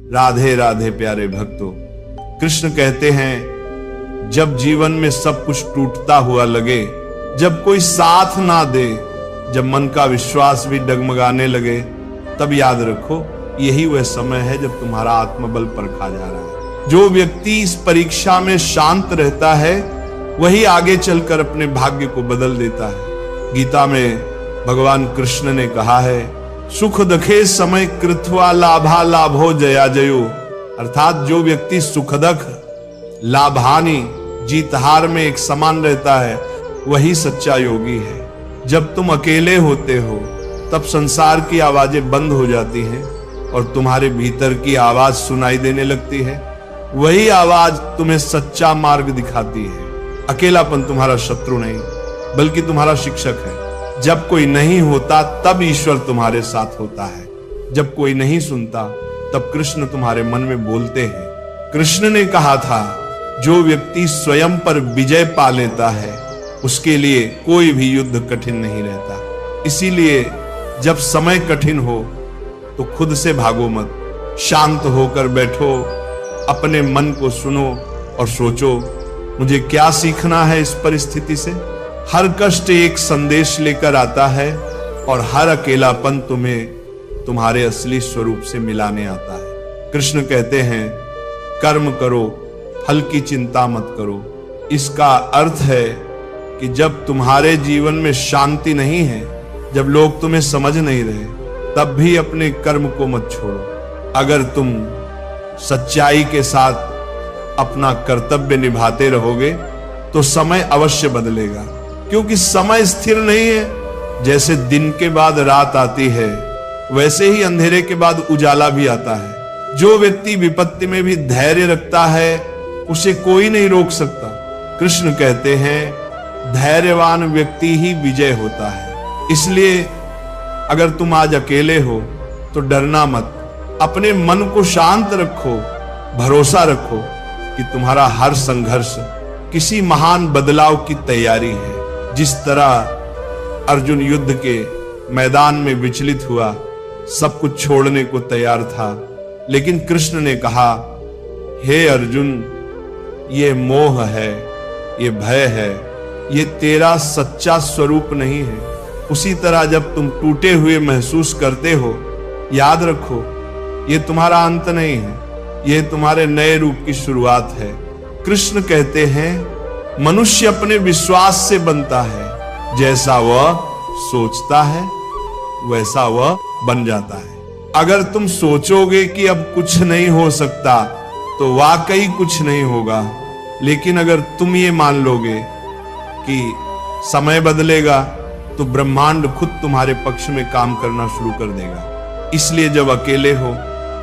राधे राधे प्यारे भक्तों, कृष्ण कहते हैं जब जीवन में सब कुछ टूटता हुआ लगे, जब कोई साथ ना दे, जब मन का विश्वास भी डगमगाने लगे, तब याद रखो यही वह समय है जब तुम्हारा आत्मबल परखा जा रहा है। जो व्यक्ति इस परीक्षा में शांत रहता है वही आगे चलकर अपने भाग्य को बदल देता है। गीता में भगवान कृष्ण ने कहा है, सुख दखे समय कृत्वा लाभा लाभो जया जयो, अर्थात जो व्यक्ति सुखदख लाभानी जीत हार में एक समान रहता है वही सच्चा योगी है। जब तुम अकेले होते हो तब संसार की आवाजें बंद हो जाती हैं और तुम्हारे भीतर की आवाज सुनाई देने लगती है। वही आवाज तुम्हें सच्चा मार्ग दिखाती है। अकेलापन तुम्हारा शत्रु नहीं बल्कि तुम्हारा शिक्षक है। जब कोई नहीं होता तब ईश्वर तुम्हारे साथ होता है। जब कोई नहीं सुनता तब कृष्ण तुम्हारे मन में बोलते हैं। कृष्ण ने कहा था, जो व्यक्ति स्वयं पर विजय पा लेता है उसके लिए कोई भी युद्ध कठिन नहीं रहता। इसीलिए जब समय कठिन हो तो खुद से भागो मत, शांत होकर बैठो, अपने मन को सुनो और सोचो मुझे क्या सीखना है इस परिस्थिति से। हर कष्ट एक संदेश लेकर आता है और हर अकेलापन तुम्हें तुम्हारे असली स्वरूप से मिलाने आता है। कृष्ण कहते हैं, कर्म करो, फल की चिंता मत करो। इसका अर्थ है कि जब तुम्हारे जीवन में शांति नहीं है, जब लोग तुम्हें समझ नहीं रहे, तब भी अपने कर्म को मत छोड़ो। अगर तुम सच्चाई के साथ अपना कर्तव्य निभाते रहोगे तो समय अवश्य बदलेगा, क्योंकि समय स्थिर नहीं है। जैसे दिन के बाद रात आती है वैसे ही अंधेरे के बाद उजाला भी आता है। जो व्यक्ति विपत्ति में भी धैर्य रखता है उसे कोई नहीं रोक सकता। कृष्ण कहते हैं, धैर्यवान व्यक्ति ही विजय होता है। इसलिए अगर तुम आज अकेले हो तो डरना मत, अपने मन को शांत रखो, भरोसा रखो कि तुम्हारा हर संघर्ष किसी महान बदलाव की तैयारी है। जिस तरह अर्जुन युद्ध के मैदान में विचलित हुआ, सब कुछ छोड़ने को तैयार था, लेकिन कृष्ण ने कहा, हे अर्जुन, ये मोह है, ये भय है, ये तेरा सच्चा स्वरूप नहीं है। उसी तरह जब तुम टूटे हुए महसूस करते हो, याद रखो ये तुम्हारा अंत नहीं है, ये तुम्हारे नए रूप की शुरुआत है। कृष्ण कहते हैं, मनुष्य अपने विश्वास से बनता है, जैसा वह सोचता है वैसा वह बन जाता है। अगर तुम सोचोगे कि अब कुछ नहीं हो सकता तो वाकई कुछ नहीं होगा, लेकिन अगर तुम ये मान लोगे कि समय बदलेगा तो ब्रह्मांड खुद तुम्हारे पक्ष में काम करना शुरू कर देगा। इसलिए जब अकेले हो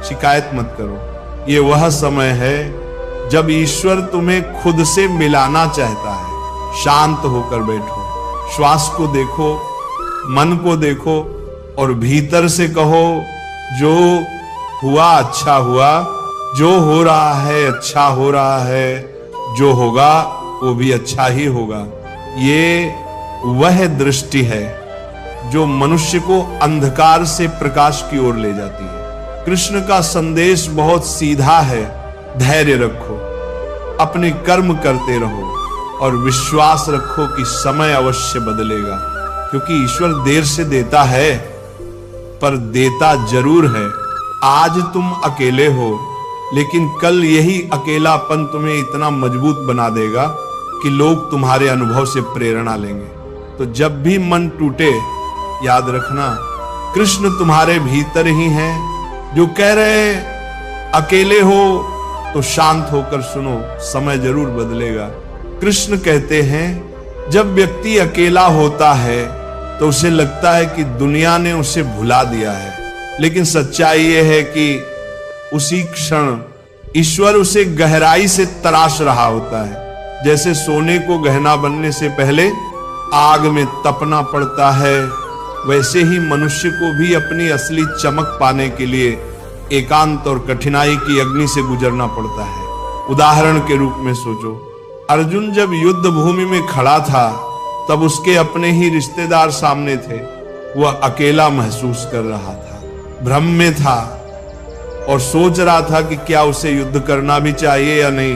शिकायत मत करो। ये वह समय है जब ईश्वर तुम्हें खुद से मिलाना चाहता है। शांत होकर बैठो, श्वास को देखो, मन को देखो और भीतर से कहो, जो हुआ अच्छा हुआ, जो हो रहा है अच्छा हो रहा है, जो होगा वो भी अच्छा ही होगा। ये वह दृष्टि है जो मनुष्य को अंधकार से प्रकाश की ओर ले जाती है। कृष्ण का संदेश बहुत सीधा है, धैर्य रखो, अपने कर्म करते रहो और विश्वास रखो कि समय अवश्य बदलेगा, क्योंकि ईश्वर देर से देता है पर देता जरूर है। आज तुम अकेले हो, लेकिन कल यही अकेलापन तुम्हें इतना मजबूत बना देगा कि लोग तुम्हारे अनुभव से प्रेरणा लेंगे। तो जब भी मन टूटे, याद रखना कृष्ण तुम्हारे भीतर ही हैं, जो कह रहे हैं अकेले हो तो शांत होकर सुनो, समय जरूर बदलेगा। कृष्ण कहते हैं, जब व्यक्ति अकेला होता है तो उसे लगता है कि दुनिया ने उसे भुला दिया है, लेकिन सच्चाई यह है कि उसी क्षण ईश्वर उसे गहराई से तराश रहा होता है। जैसे सोने को गहना बनने से पहले आग में तपना पड़ता है, वैसे ही मनुष्य को भी अपनी असली चमक पाने के लिए एकांत और कठिनाई की अग्नि से गुजरना पड़ता है। उदाहरण के रूप में सोचो, अर्जुन जब युद्ध भूमि में खड़ा था तब उसके अपने ही रिश्तेदार सामने थे। वह अकेला महसूस कर रहा था, भ्रम में था, और सोच रहा था कि क्या उसे युद्ध करना भी चाहिए या नहीं,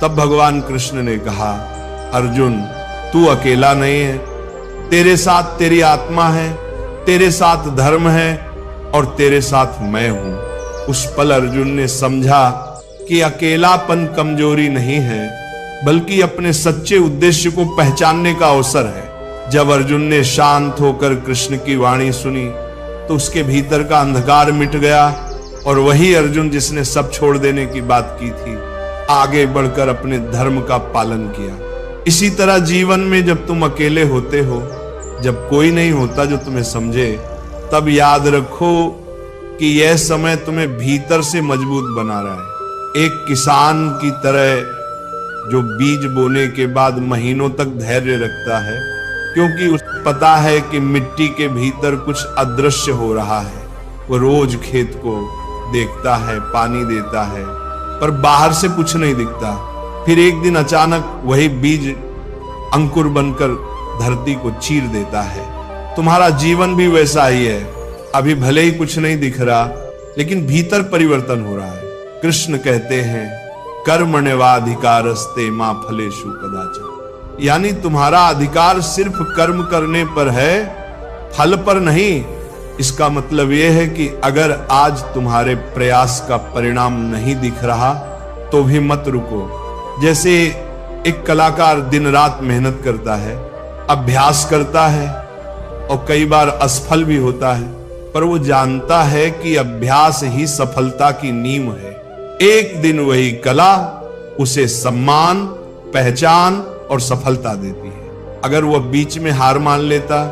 तब भगवान कृष्ण ने कहा, अर्जुन तू अकेला नहीं है, तेरे साथ तेरी आत्मा है, तेरे साथ धर्म है और तेरे साथ मैं हूं। उस पल अर्जुन ने समझा कि अकेलापन कमजोरी नहीं है, बल्कि अपने सच्चे उद्देश्य को पहचानने का अवसर है। जब अर्जुन ने शांत होकर कृष्ण की वाणी सुनी तो उसके भीतर का अंधकार मिट गया और वही अर्जुन जिसने सब छोड़ देने की बात की थी, आगे बढ़कर अपने धर्म का पालन किया। इसी तरह जीवन में जब तुम अकेले होते हो, जब कोई नहीं होता जो तुम्हें समझे, तब याद रखो कि यह समय तुम्हें भीतर से मजबूत बना रहा है। एक किसान की तरह जो बीज बोने के बाद महीनों तक धैर्य रखता है, क्योंकि उसे पता है कि मिट्टी के भीतर कुछ अदृश्य हो रहा है। वो रोज खेत को देखता है, पानी देता है, पर बाहर से कुछ नहीं दिखता। फिर एक दिन अचानक वही बीज अंकुर बनकर धरती को चीर देता है। तुम्हारा जीवन भी वैसा ही है। अभी भले ही कुछ नहीं दिख रहा, लेकिन भीतर परिवर्तन हो रहा है। कृष्ण कहते हैं, कर्मण्येवाधिकारस्ते मा फलेषु कदाचन, यानी तुम्हारा अधिकार सिर्फ कर्म करने पर है, फल पर नहीं। इसका मतलब यह है कि अगर आज तुम्हारे प्रयास का परिणाम नहीं दिख रहा तो भी मत रुको। जैसे एक कलाकार दिन रात मेहनत करता है, अभ्यास करता है और कई बार असफल भी होता है, पर वो जानता है कि अभ्यास ही सफलता की नींव है। एक दिन वही कला उसे सम्मान, पहचान और सफलता देती है। अगर वह बीच में हार मान लेता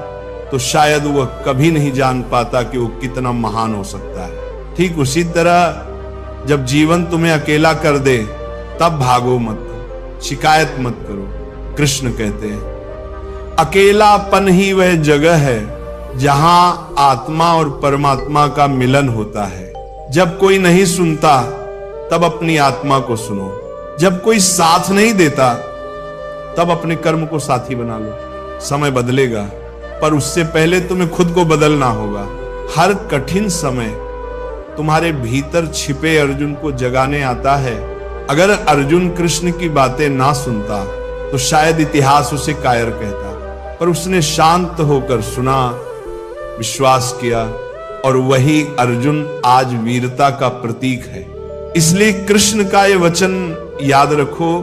तो शायद वह कभी नहीं जान पाता कि वो कितना महान हो सकता है। ठीक उसी तरह जब जीवन तुम्हें अकेला कर दे तब भागो मत, शिकायत मत करो। कृष्ण कहते हैं, अकेलापन ही वह जगह है जहां आत्मा और परमात्मा का मिलन होता है। जब कोई नहीं सुनता तब अपनी आत्मा को सुनो। जब कोई साथ नहीं देता तब अपने कर्म को साथी बना लो। समय बदलेगा, पर उससे पहले तुम्हें खुद को बदलना होगा। हर कठिन समय तुम्हारे भीतर छिपे अर्जुन को जगाने आता है। अगर अर्जुन कृष्ण की बातें ना सुनता तो शायद इतिहास उसे कायर कहता, पर उसने शांत होकर सुना, विश्वास किया, और वही अर्जुन आज वीरता का प्रतीक है। इसलिए कृष्ण का ये वचन याद रखो,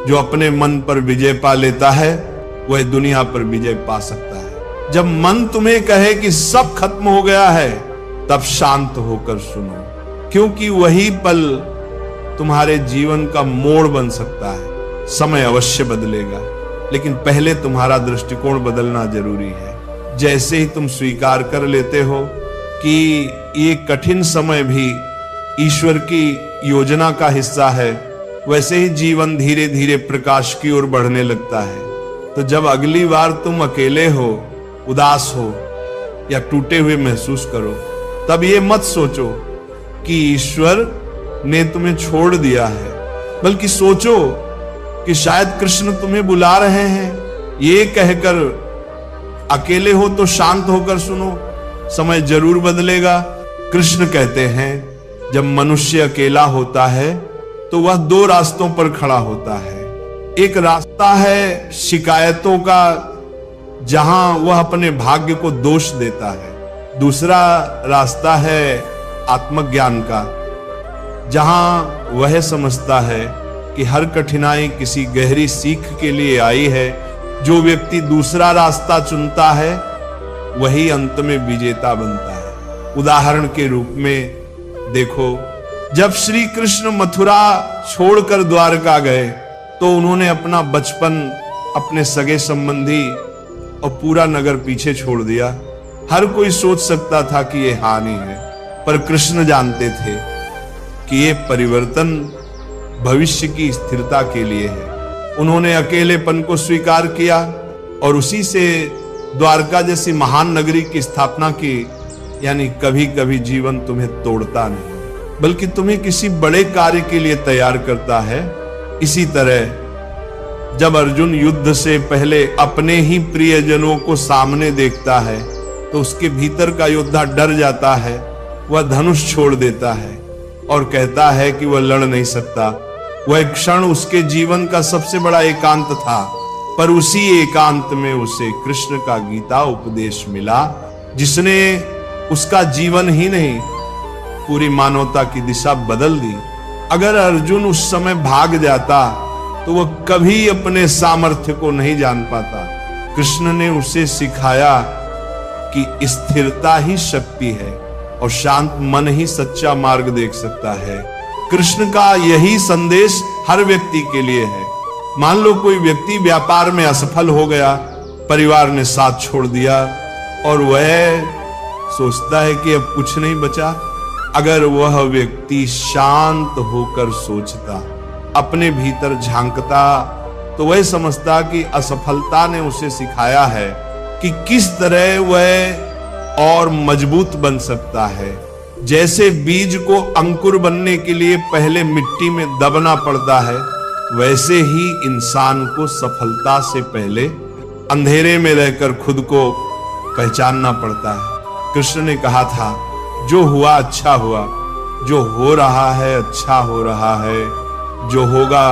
जो अपने मन पर विजय पा लेता है वह दुनिया पर विजय पा सकता है। जब मन तुम्हें कहे कि सब खत्म हो गया है, तब शांत होकर सुनो, क्योंकि वही पल तुम्हारे जीवन का मोड़ बन सकता है। समय अवश्य बदलेगा, लेकिन पहले तुम्हारा दृष्टिकोण बदलना जरूरी है। जैसे ही तुम स्वीकार कर लेते हो कि ये कठिन समय भी ईश्वर की योजना का हिस्सा है, वैसे ही जीवन धीरे धीरे प्रकाश की ओर बढ़ने लगता है। तो जब अगली बार तुम अकेले हो, उदास हो या टूटे हुए महसूस करो, तब ये मत सोचो कि ईश्वर ने तुम्हें छोड़ दिया है, बल्कि सोचो कि शायद कृष्ण तुम्हें बुला रहे हैं। ये कहकर अकेले हो तो शांत होकर सुनो, समय जरूर बदलेगा। कृष्ण कहते हैं, जब मनुष्य अकेला होता है तो वह दो रास्तों पर खड़ा होता है। एक रास्ता है शिकायतों का, जहां वह अपने भाग्य को दोष देता है। दूसरा रास्ता है आत्मज्ञान का, जहां वह समझता है कि हर कठिनाई किसी गहरी सीख के लिए आई है। जो व्यक्ति दूसरा रास्ता चुनता है वही अंत में विजेता बनता है। उदाहरण के रूप में देखो, जब श्री कृष्ण मथुरा छोड़कर द्वारका गए तो उन्होंने अपना बचपन, अपने सगे संबंधी और पूरा नगर पीछे छोड़ दिया। हर कोई सोच सकता था कि यह हानि है, पर कृष्ण जानते थे कि यह परिवर्तन भविष्य की स्थिरता के लिए है। उन्होंने अकेलेपन को स्वीकार किया और उसी से द्वारका जैसी महान नगरी की स्थापना की। यानी कभी कभी जीवन तुम्हें तोड़ता नहीं, बल्कि तुम्हें किसी बड़े कार्य के लिए तैयार करता है। इसी तरह जब अर्जुन युद्ध से पहले अपने ही प्रियजनों को सामने देखता है तो उसके भीतर का योद्धा डर जाता है, वह धनुष छोड़ देता है। और कहता है कि वह लड़ नहीं सकता। वह क्षण उसके जीवन का सबसे बड़ा एकांत था, पर उसी एकांत में उसे कृष्ण का गीता उपदेश मिला, जिसने उसका जीवन ही नहीं पूरी मानवता की दिशा बदल दी। अगर अर्जुन उस समय भाग जाता तो वह कभी अपने सामर्थ्य को नहीं जान पाता। कृष्ण ने उसे सिखाया कि स्थिरता ही शक्ति है और शांत मन ही सच्चा मार्ग देख सकता है। कृष्ण का यही संदेश हर व्यक्ति के लिए है। मान लो कोई व्यक्ति व्यापार में असफल हो गया, परिवार ने साथ छोड़ दिया और वह सोचता है कि अब कुछ नहीं बचा। अगर वह व्यक्ति शांत होकर सोचता, अपने भीतर झांकता, तो वह समझता कि असफलता ने उसे सिखाया है कि किस तरह वह और मजबूत बन सकता है। जैसे बीज को अंकुर बनने के लिए पहले मिट्टी में दबना पड़ता है, वैसे ही इंसान को सफलता से पहले अंधेरे में रहकर खुद को पहचानना पड़ता है। कृष्ण ने कहा था, जो हुआ अच्छा हुआ, जो हो रहा है अच्छा हो रहा है, जो होगा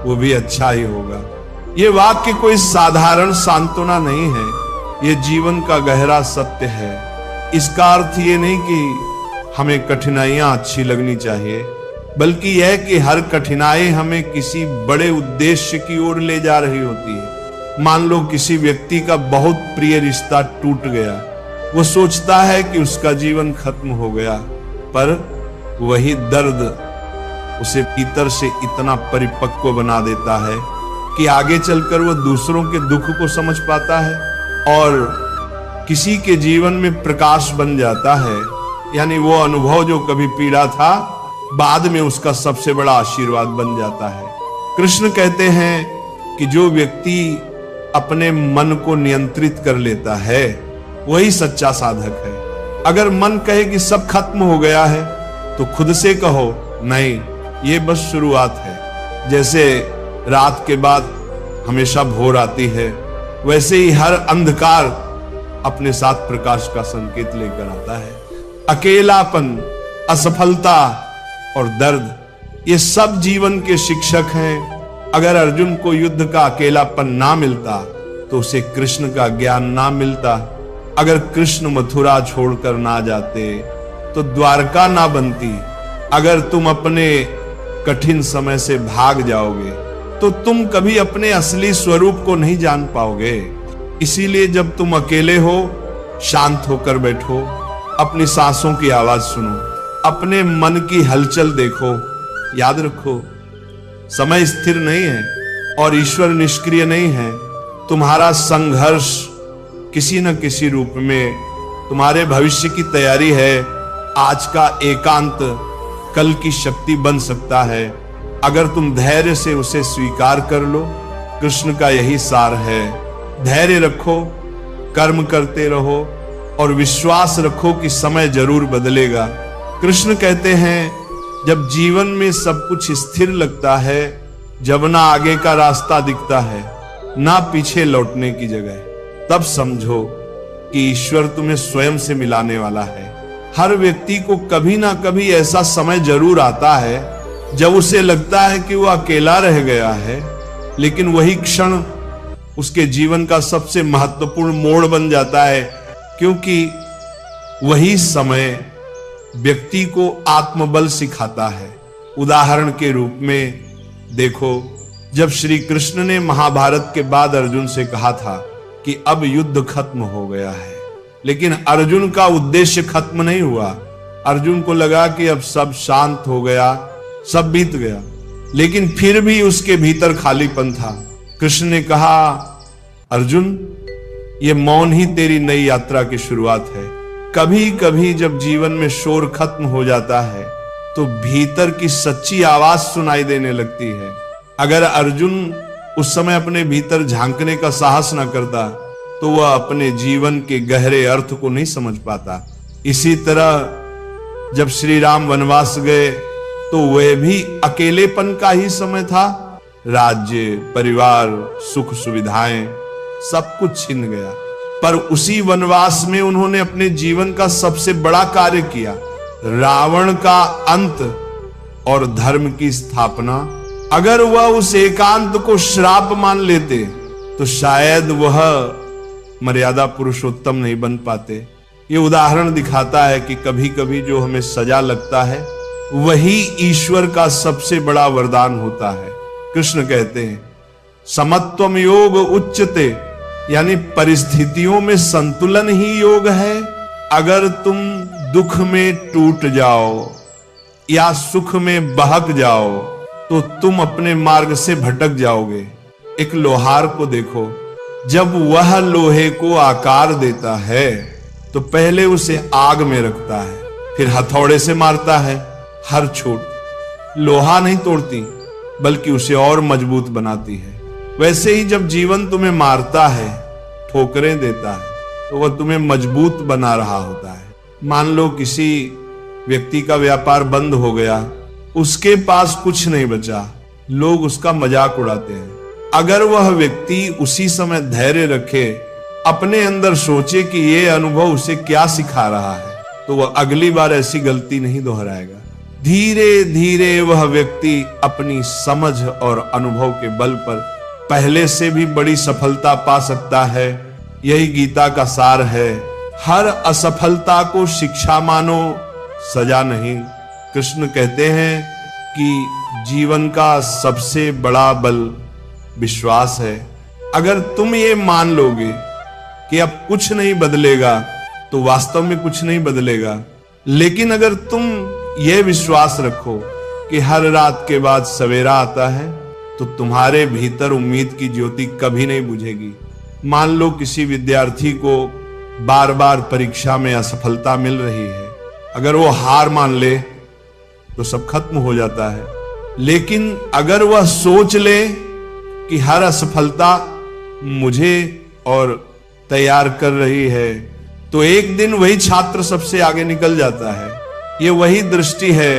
वो भी अच्छा ही होगा। ये वाक्य कोई साधारण सांत्वना नहीं है, ये जीवन का गहरा सत्य है। इसका अर्थ ये नहीं कि हमें कठिनाइयां अच्छी लगनी चाहिए, बल्कि यह कि हर कठिनाई हमें किसी बड़े उद्देश्य की ओर ले जा रही होती है। मान लो किसी व्यक्ति का बहुत प्रिय रिश्ता टूट गया, वो सोचता है कि उसका जीवन खत्म हो गया, पर वही दर्द उसे भीतर से इतना परिपक्व बना देता है कि आगे चलकर वो दूसरों के दुख को समझ पाता है और किसी के जीवन में प्रकाश बन जाता है। यानी वो अनुभव जो कभी पीड़ा था, बाद में उसका सबसे बड़ा आशीर्वाद बन जाता है। कृष्ण कहते हैं कि जो व्यक्ति अपने मन को नियंत्रित कर लेता है, वही सच्चा साधक है। अगर मन कहे कि सब खत्म हो गया है, तो खुद से कहो, नहीं, ये बस शुरुआत है। जैसे रात के बाद हमेशा भोर आती है, वैसे ही हर अंधकार अपने साथ प्रकाश का संकेत लेकर आता है। अकेलापन, असफलता और दर्द, ये सब जीवन के शिक्षक हैं। अगर अर्जुन को युद्ध का अकेलापन ना मिलता तो उसे कृष्ण का ज्ञान ना मिलता। अगर कृष्ण मथुरा छोड़कर ना जाते तो द्वारका ना बनती। अगर तुम अपने कठिन समय से भाग जाओगे तो तुम कभी अपने असली स्वरूप को नहीं जान पाओगे। इसीलिए जब तुम अकेले हो, शांत होकर बैठो, अपनी सांसों की आवाज सुनो, अपने मन की हलचल देखो। याद रखो, समय स्थिर नहीं है और ईश्वर निष्क्रिय नहीं है। तुम्हारा संघर्ष किसी न किसी रूप में तुम्हारे भविष्य की तैयारी है। आज का एकांत कल की शक्ति बन सकता है, अगर तुम धैर्य से उसे स्वीकार कर लो। कृष्ण का यही सार है, धैर्य रखो, कर्म करते रहो और विश्वास रखो कि समय जरूर बदलेगा। कृष्ण कहते हैं, जब जीवन में सब कुछ स्थिर लगता है, जब ना आगे का रास्ता दिखता है, ना पीछे लौटने की जगह, तब समझो कि ईश्वर तुम्हें स्वयं से मिलाने वाला है। हर व्यक्ति को कभी ना कभी ऐसा समय जरूर आता है जब उसे लगता है कि वो अकेला रह गया है, लेकिन वही क्षण उसके जीवन का सबसे महत्वपूर्ण मोड़ बन जाता है, क्योंकि वही समय व्यक्ति को आत्मबल सिखाता है। उदाहरण के रूप में देखो, जब श्री कृष्ण ने महाभारत के बाद अर्जुन से कहा था कि अब युद्ध खत्म हो गया है, लेकिन अर्जुन का उद्देश्य खत्म नहीं हुआ। अर्जुन को लगा कि अब सब शांत हो गया, सब बीत गया, लेकिन फिर भी उसके भीतर खालीपन था। कृष्ण ने कहा, अर्जुन, ये मौन ही तेरी नई यात्रा की शुरुआत है। कभी कभी जब जीवन में शोर खत्म हो जाता है तो भीतर की सच्ची आवाज सुनाई देने लगती है। अगर अर्जुन उस समय अपने भीतर झांकने का साहस न करता तो वह अपने जीवन के गहरे अर्थ को नहीं समझ पाता। इसी तरह जब श्री राम वनवास गए तो वह भी अकेलेपन का ही समय था। राज्य, परिवार, सुख सुविधाएं, सब कुछ छिन गया, पर उसी वनवास में उन्होंने अपने जीवन का सबसे बड़ा कार्य किया। रावण का अंत और धर्म की स्थापना। अगर वह उस एकांत को श्राप मान लेते तो शायद वह मर्यादा पुरुषोत्तम नहीं बन पाते। ये उदाहरण दिखाता है कि कभी कभी जो हमें सजा लगता है वही ईश्वर का सबसे बड़ा वरदान होता है। कृष्ण कहते हैं समत्वम योग उच्चते, यानी परिस्थितियों में संतुलन ही योग है। अगर तुम दुख में टूट जाओ या सुख में बहक जाओ तो तुम अपने मार्ग से भटक जाओगे। एक लोहार को देखो, जब वह लोहे को आकार देता है तो पहले उसे आग में रखता है, फिर हथौड़े से मारता है। हर चोट लोहा नहीं तोड़ती बल्कि उसे और मजबूत बनाती है। वैसे ही जब जीवन तुम्हें मारता है, ठोकरें देता है, तो वह तुम्हें मजबूत बना रहा होता है। मान लो किसी व्यक्ति का व्यापार बंद हो गया, उसके पास कुछ नहीं बचा, लोग उसका मजाक उड़ाते हैं। अगर वह व्यक्ति उसी समय धैर्य रखे, अपने अंदर सोचे कि यह अनुभव उसे क्या सिखा रहा है, तो वह अगली बार ऐसी गलती नहीं दोहराएगा। धीरे धीरे वह व्यक्ति अपनी समझ और अनुभव के बल पर पहले से भी बड़ी सफलता पा सकता है। यही गीता का सार है। हर असफलता को शिक्षा मानो, सजा नहीं। कृष्ण कहते हैं कि जीवन का सबसे बड़ा बल विश्वास है। अगर तुम ये मान लोगे कि अब कुछ नहीं बदलेगा तो वास्तव में कुछ नहीं बदलेगा। लेकिन अगर तुम ये विश्वास रखो कि हर रात के बाद सवेरा आता है तो तुम्हारे भीतर उम्मीद की ज्योति कभी नहीं बुझेगी। मान लो किसी विद्यार्थी को बार बार परीक्षा में असफलता मिल रही है, अगर वो हार मान ले तो सब खत्म हो जाता है। लेकिन अगर वह सोच ले कि हर असफलता मुझे और तैयार कर रही है, तो एक दिन वही छात्र सबसे आगे निकल जाता है। ये वही दृष्टि है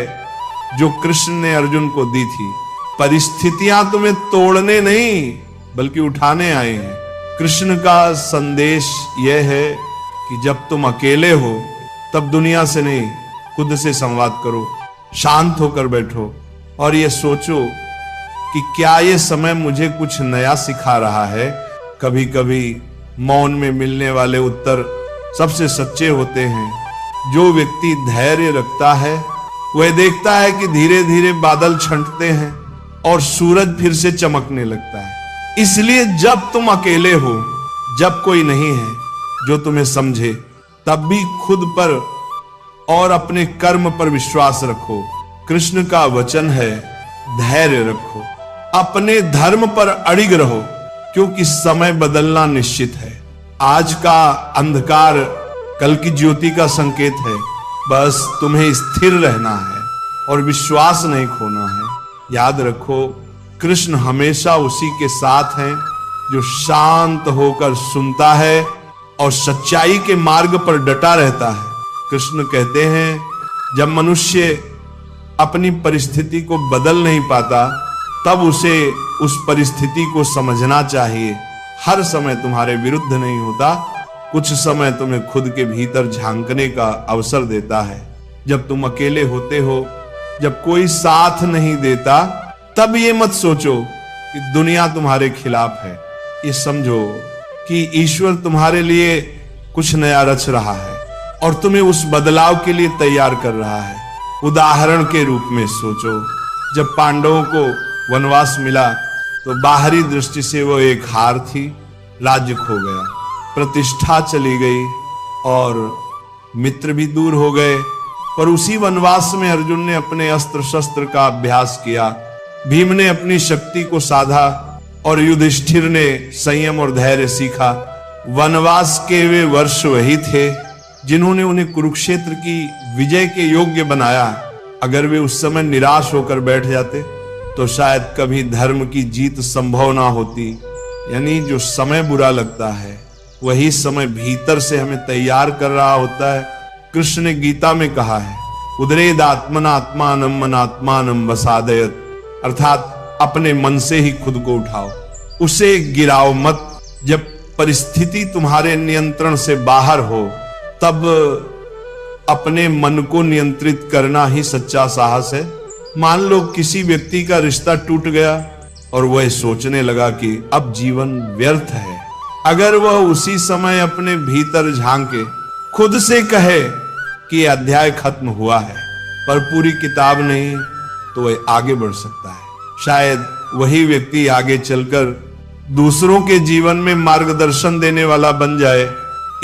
जो कृष्ण ने अर्जुन को दी थी। परिस्थितियां तुम्हें तोड़ने नहीं बल्कि उठाने आए हैं। कृष्ण का संदेश यह है कि जब तुम अकेले हो तब दुनिया से नहीं, खुद से संवाद करो, शांत होकर बैठो और ये सोचो कि क्या ये समय मुझे कुछ नया सिखा रहा है। कभी कभी मौन में मिलने वाले उत्तर सबसे सच्चे होते हैं। जो व्यक्ति धैर्य रखता है वह देखता है कि धीरे धीरे बादल छंटते हैं और सूरज फिर से चमकने लगता है। इसलिए जब तुम अकेले हो, जब कोई नहीं है जो तुम्हें समझे, तब भी खुद पर और अपने कर्म पर विश्वास रखो। कृष्ण का वचन है धैर्य रखो, अपने धर्म पर अड़िग रहो, क्योंकि समय बदलना निश्चित है। आज का अंधकार कल की ज्योति का संकेत है। बस तुम्हें स्थिर रहना है और विश्वास नहीं खोना है। याद रखो, कृष्ण हमेशा उसी के साथ हैं जो शांत होकर सुनता है और सच्चाई के मार्ग पर डटा रहता है। कृष्ण कहते हैं, जब मनुष्य अपनी परिस्थिति को बदल नहीं पाता तब उसे उस परिस्थिति को समझना चाहिए। हर समय तुम्हारे विरुद्ध नहीं होता, कुछ समय तुम्हें खुद के भीतर झांकने का अवसर देता है। जब तुम अकेले होते हो, जब कोई साथ नहीं देता, तब ये मत सोचो कि दुनिया तुम्हारे खिलाफ है। ये समझो कि ईश्वर तुम्हारे लिए कुछ नया रच रहा है और तुम्हें उस बदलाव के लिए तैयार कर रहा है। उदाहरण के रूप में सोचो, जब पांडवों को वनवास मिला तो बाहरी दृष्टि से वो एक हार थी, राज्य खो गया, प्रतिष्ठा चली गई और मित्र भी दूर हो गए। पर उसी वनवास में अर्जुन ने अपने अस्त्र शस्त्र का अभ्यास किया, भीम ने अपनी शक्ति को साधा और युधिष्ठिर ने संयम और धैर्य सीखा। वनवास के वे वर्ष वही थे जिन्होंने उन्हें कुरुक्षेत्र की विजय के योग्य बनाया। अगर वे उस समय निराश होकर बैठ जाते तो शायद कभी धर्म की जीत संभव ना होती। यानी जो समय बुरा लगता है वही समय भीतर से हमें तैयार कर रहा होता है। कृष्ण ने गीता में कहा है, उदरेद आत्मनात्मानम मनात्मानम वसादयत, अर्थात अपने मन से ही खुद को उठाओ, उसे गिराओ मत। जब परिस्थिति तुम्हारे नियंत्रण से बाहर हो तब अपने मन को नियंत्रित करना ही सच्चा साहस है। मान लो किसी व्यक्ति का रिश्ता टूट गया और वह सोचने लगा कि अब जीवन व्यर्थ है। अगर वह उसी समय अपने भीतर झांके खुद से कहे कि अध्याय खत्म हुआ है पर पूरी किताब नहीं, तो वह आगे बढ़ सकता है। शायद वही व्यक्ति आगे चलकर दूसरों के जीवन में मार्गदर्शन देने वाला बन जाए।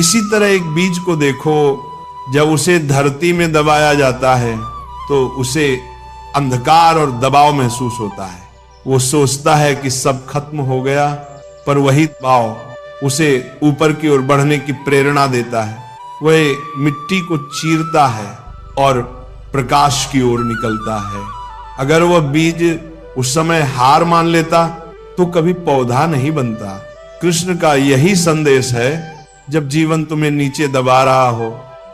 इसी तरह एक बीज को देखो, जब उसे धरती में दबाया जाता है तो उसे अंधकार और दबाव महसूस होता है। वो सोचता है कि सब खत्म हो गया, पर वही दबाव उसे ऊपर की ओर बढ़ने की प्रेरणा देता है। वह मिट्टी को चीरता है और प्रकाश की ओर निकलता है। अगर वह बीज उस समय हार मान लेता तो कभी पौधा नहीं बनता। कृष्ण का यही संदेश है, जब जीवन तुम्हें नीचे दबा रहा हो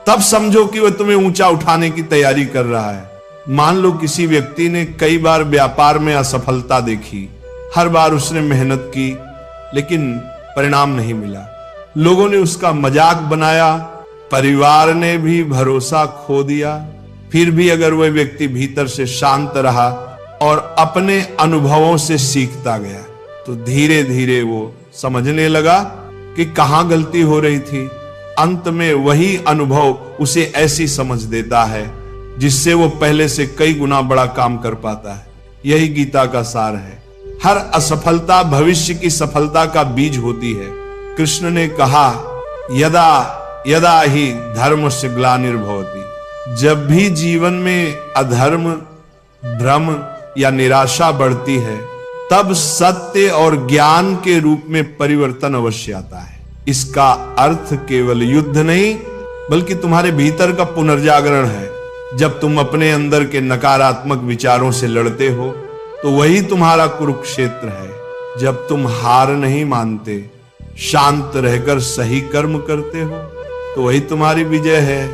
तब समझो कि वह तुम्हें ऊंचा उठाने की तैयारी कर रहा है। मान लो किसी व्यक्ति ने कई बार व्यापार में असफलता देखी, हर बार उसने मेहनत की लेकिन परिणाम नहीं मिला। लोगों ने उसका मजाक बनाया, परिवार ने भी भरोसा खो दिया। फिर भी अगर वह व्यक्ति भीतर से शांत रहा और अपने अनुभवों से सीखता गया तो धीरे धीरे वो समझने लगा कि कहां गलती हो रही थी। अंत में वही अनुभव उसे ऐसी समझ देता है जिससे वो पहले से कई गुना बड़ा काम कर पाता है। यही गीता का सार है। हर असफलता भविष्य की सफलता का बीज होती है। कृष्ण ने कहा, यदा यदा ही धर्मस्य ग्लानिर्भवति। जब भी जीवन में अधर्म, भ्रम या निराशा बढ़ती है तब सत्य और ज्ञान के रूप में परिवर्तन अवश्य आता है। इसका अर्थ केवल युद्ध नहीं बल्कि तुम्हारे भीतर का पुनर्जागरण है। जब तुम अपने अंदर के नकारात्मक विचारों से लड़ते हो तो वही तुम्हारा कुरुक्षेत्र है। जब तुम हार नहीं मानते, शांत रहकर सही कर्म करते हो तो वही तुम्हारी विजय है।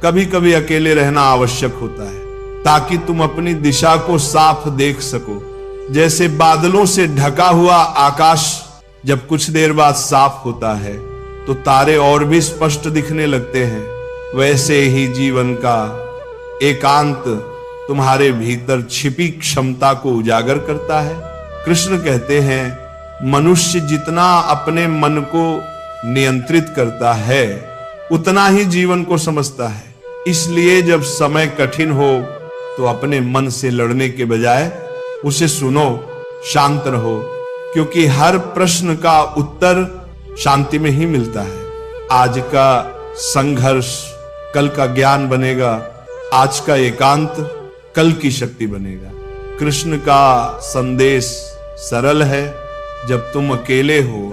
कभी कभी अकेले रहना आवश्यक होता है ताकि तुम अपनी दिशा को साफ देख सको। जैसे बादलों से ढका हुआ आकाश जब कुछ देर बाद साफ होता है तो तारे और भी स्पष्ट दिखने लगते हैं, वैसे ही जीवन का एकांत तुम्हारे भीतर छिपी क्षमता को उजागर करता है। कृष्ण कहते हैं, मनुष्य जितना अपने मन को नियंत्रित करता है उतना ही जीवन को समझता है। इसलिए जब समय कठिन हो तो अपने मन से लड़ने के बजाय उसे सुनो, शांत रहो, क्योंकि हर प्रश्न का उत्तर शांति में ही मिलता है। आज का संघर्ष कल का ज्ञान बनेगा, आज का एकांत कल की शक्ति बनेगा। कृष्ण का संदेश सरल है, जब तुम अकेले हो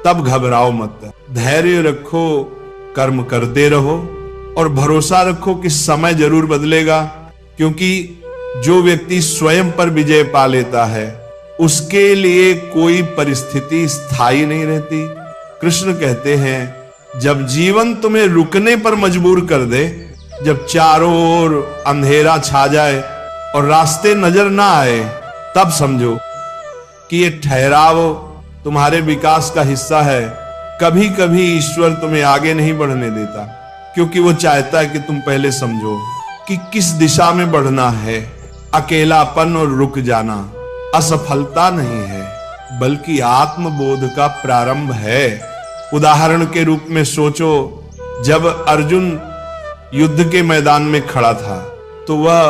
तब घबराओ मत, धैर्य रखो, कर्म करते रहो और भरोसा रखो कि समय जरूर बदलेगा। क्योंकि जो व्यक्ति स्वयं पर विजय पा लेता है उसके लिए कोई परिस्थिति स्थायी नहीं रहती। कृष्ण कहते हैं, जब जीवन तुम्हें रुकने पर मजबूर कर दे, जब चारों ओर अंधेरा छा जाए और रास्ते नजर ना आए, तब समझो कि ये ठहराव तुम्हारे विकास का हिस्सा है। कभी कभी ईश्वर तुम्हें आगे नहीं बढ़ने देता क्योंकि वो चाहता है कि तुम पहले समझो कि किस दिशा में बढ़ना है। अकेलापन और रुक जाना असफलता नहीं है बल्कि आत्मबोध का प्रारंभ है। उदाहरण के रूप में सोचो, जब अर्जुन युद्ध के मैदान में खड़ा था तो वह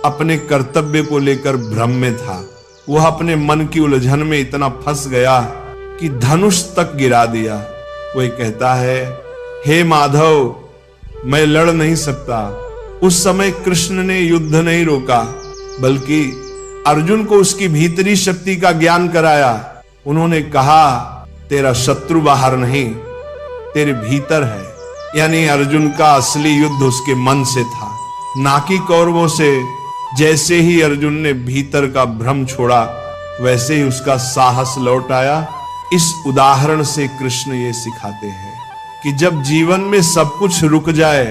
अपने कर्तव्य को लेकर भ्रम में था। वह अपने मन की उलझन में इतना फंस गया कि धनुष तक गिरा दिया। वह कहता है, हे माधव, मैं लड़ नहीं सकता। उस समय कृष्ण ने युद्ध नहीं रोका बल्कि अर्जुन को उसकी भीतरी शक्ति का ज्ञान कराया। उन्होंने कहा, तेरा शत्रु बाहर नहीं तेरे भीतर है। यानी अर्जुन का असली युद्ध उसके मन से था, ना कि कौरवों से। जैसे ही अर्जुन ने भीतर का भ्रम छोड़ा वैसे ही उसका साहस लौट आया। इस उदाहरण से कृष्ण ये सिखाते हैं कि जब जीवन में सब कुछ रुक जाए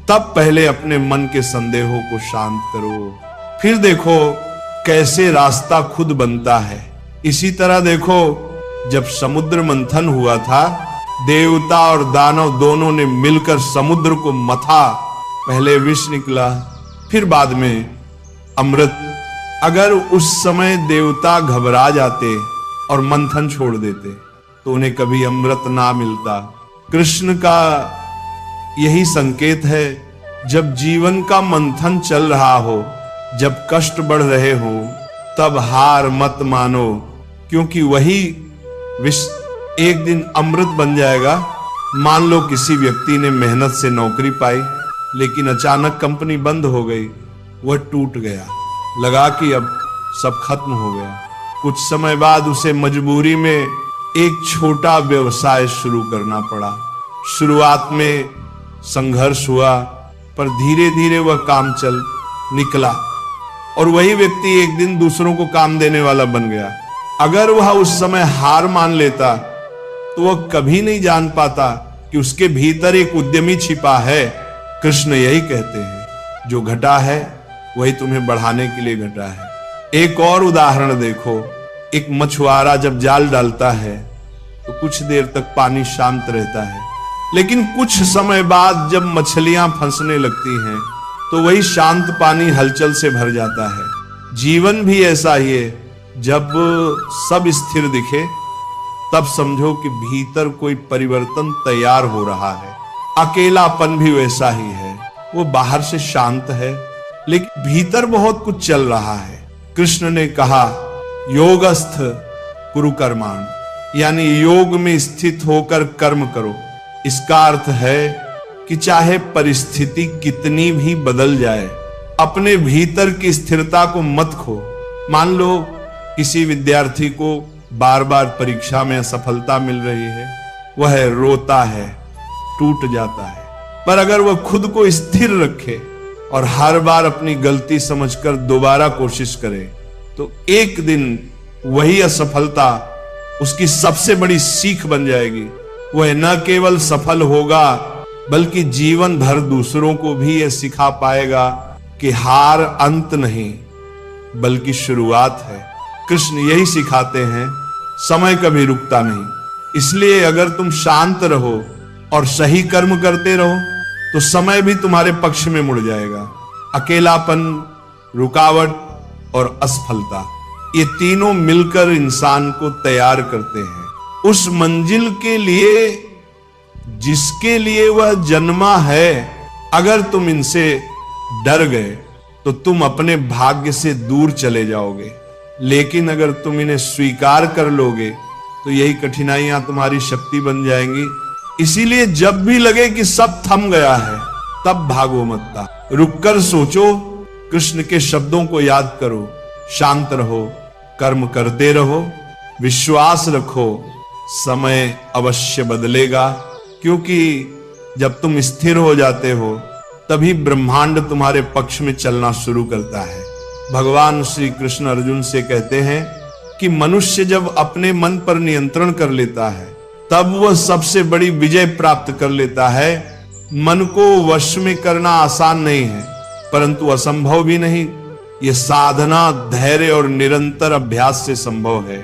तब पहले अपने मन के संदेहों को शांत करो, फिर देखो कैसे रास्ता खुद बनता है। इसी तरह देखो, जब समुद्र मंथन हुआ था, देवता और दानव दोनों ने मिलकर समुद्र को मथा पहले विष निकला, फिर बाद में अमृत। अगर उस समय देवता घबरा जाते और मंथन छोड़ देते तो उन्हें कभी अमृत ना मिलता। कृष्ण का यही संकेत है, जब जीवन का मंथन चल रहा हो, जब कष्ट बढ़ रहे हो, तब हार मत मानो, क्योंकि वही विष एक दिन अमृत बन जाएगा। मान लो किसी व्यक्ति ने मेहनत से नौकरी पाई, लेकिन अचानक कंपनी बंद हो गई, वह टूट गया, लगा कि अब सब खत्म हो गया। कुछ समय बाद उसे मजबूरी में एक छोटा व्यवसाय शुरू करना पड़ा। शुरुआत में संघर्ष हुआ, पर धीरे धीरे वह काम चल निकला और वही व्यक्ति एक दिन दूसरों को काम देने वाला बन गया। अगर वह उस समय हार मान लेता तो वह कभी नहीं जान पाता कि उसके भीतर एक उद्यमी छिपा है। कृष्ण यही कहते हैं, जो घटा है वही तुम्हें बढ़ाने के लिए घटा है। एक और उदाहरण देखो, एक मछुआरा जब जाल डालता है तो कुछ देर तक पानी शांत रहता है, लेकिन कुछ समय बाद जब मछलियां फंसने लगती हैं तो वही शांत पानी हलचल से भर जाता है। जीवन भी ऐसा ही है, जब सब स्थिर दिखे तब समझो कि भीतर कोई परिवर्तन तैयार हो रहा है। अकेलापन भी वैसा ही है, वो बाहर से शांत है लेकिन भीतर बहुत कुछ चल रहा है। कृष्ण ने कहा, योगस्थ कुरु कर्माण, यानी योग में स्थित होकर कर्म करो। इसका अर्थ है कि चाहे परिस्थिति कितनी भी बदल जाए, अपने भीतर की स्थिरता को मत खो। मान लो किसी विद्यार्थी को बार बार परीक्षा में असफलता मिल रही है, वह रोता है, टूट जाता है, पर अगर वह खुद को स्थिर रखे और हर बार अपनी गलती समझकर दोबारा कोशिश करे तो एक दिन वही असफलता उसकी सबसे बड़ी सीख बन जाएगी। वह न केवल सफल होगा बल्कि जीवन भर दूसरों को भी यह सिखा पाएगा कि हार अंत नहीं बल्कि शुरुआत है। कृष्ण यही सिखाते हैं, समय कभी रुकता नहीं। इसलिए अगर तुम शांत रहो और सही कर्म करते रहो तो समय भी तुम्हारे पक्ष में मुड़ जाएगा। अकेलापन, रुकावट और असफलता, ये तीनों मिलकर इंसान को तैयार करते हैं उस मंजिल के लिए जिसके लिए वह जन्मा है। अगर तुम इनसे डर गए तो तुम अपने भाग्य से दूर चले जाओगे, लेकिन अगर तुम इन्हें स्वीकार कर लोगे तो यही कठिनाइयां तुम्हारी शक्ति बन जाएंगी। इसीलिए जब भी लगे कि सब थम गया है तब भागो मत, रुककर सोचो, कृष्ण के शब्दों को याद करो, शांत रहो, कर्म करते रहो, विश्वास रखो, समय अवश्य बदलेगा। क्योंकि जब तुम स्थिर हो जाते हो तभी ब्रह्मांड तुम्हारे पक्ष में चलना शुरू करता है। भगवान श्री कृष्ण अर्जुन से कहते हैं कि मनुष्य जब अपने मन पर नियंत्रण कर लेता है तब वह सबसे बड़ी विजय प्राप्त कर लेता है। मन को वश में करना आसान नहीं है, परंतु असंभव भी नहीं। यह साधना, धैर्य और निरंतर अभ्यास से संभव है।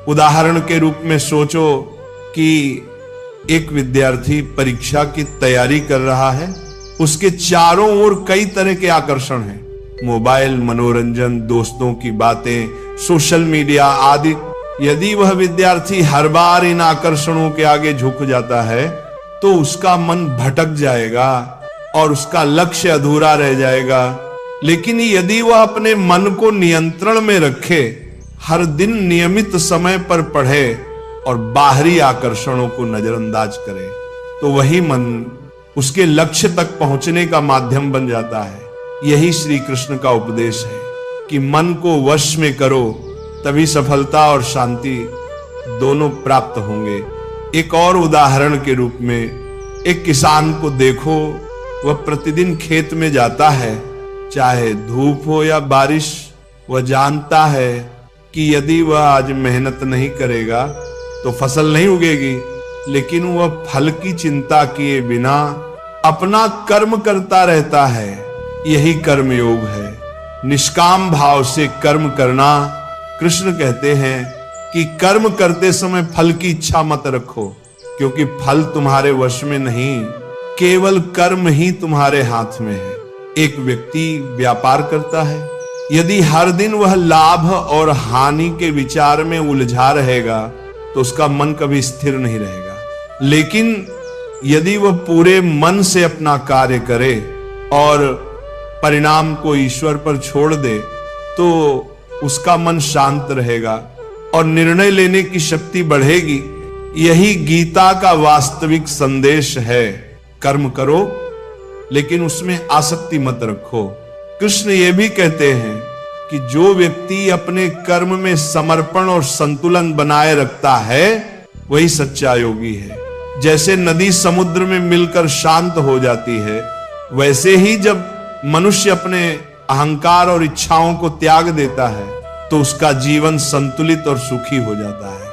उदाहरण के रूप में सोचो कि एक विद्यार्थी परीक्षा की तैयारी कर रहा है, उसके चारों ओर कई तरह के आकर्षण हैं, मोबाइल, मनोरंजन, दोस्तों की बातें, सोशल मीडिया आदि। यदि वह विद्यार्थी हर बार इन आकर्षणों के आगे झुक जाता है तो उसका मन भटक जाएगा और उसका लक्ष्य अधूरा रह जाएगा। लेकिन यदि वह अपने मन को नियंत्रण में रखे, हर दिन नियमित समय पर पढ़े और बाहरी आकर्षणों को नजरअंदाज करे, तो वही मन उसके लक्ष्य तक पहुंचने का माध्यम बन जाता है। यही श्री कृष्ण का उपदेश है कि मन को वश में करो, तभी सफलता और शांति दोनों प्राप्त होंगे। एक और उदाहरण के रूप में एक किसान को देखो, वह प्रतिदिन खेत में जाता है, चाहे धूप हो या बारिश। वह जानता है कि यदि वह आज मेहनत नहीं करेगा तो फसल नहीं उगेगी, लेकिन वह फल की चिंता किए बिना अपना कर्म करता रहता है। यही कर्म योग है, निष्काम भाव से कर्म करना। कृष्ण कहते हैं कि कर्म करते समय फल की इच्छा मत रखो, क्योंकि फल तुम्हारे वश में नहीं, केवल कर्म ही तुम्हारे हाथ में है। एक व्यक्ति व्यापार करता है, यदि हर दिन वह लाभ और हानि के विचार में उलझा रहेगा तो उसका मन कभी स्थिर नहीं रहेगा। लेकिन यदि वह पूरे मन से अपना कार्य करे और परिणाम को ईश्वर पर छोड़ दे तो उसका मन शांत रहेगा और निर्णय लेने की शक्ति बढ़ेगी। यही गीता का वास्तविक संदेश है। कर्म करो लेकिन उसमें आसक्ति मत रखो। कृष्ण ये भी कहते हैं कि जो व्यक्ति अपने कर्म में समर्पण और संतुलन बनाए रखता है वही सच्चा योगी है। जैसे नदी समुद्र में मिलकर शांत हो जाती है, वैसे ही जब मनुष्य अपने अहंकार और इच्छाओं को त्याग देता है तो उसका जीवन संतुलित और सुखी हो जाता है।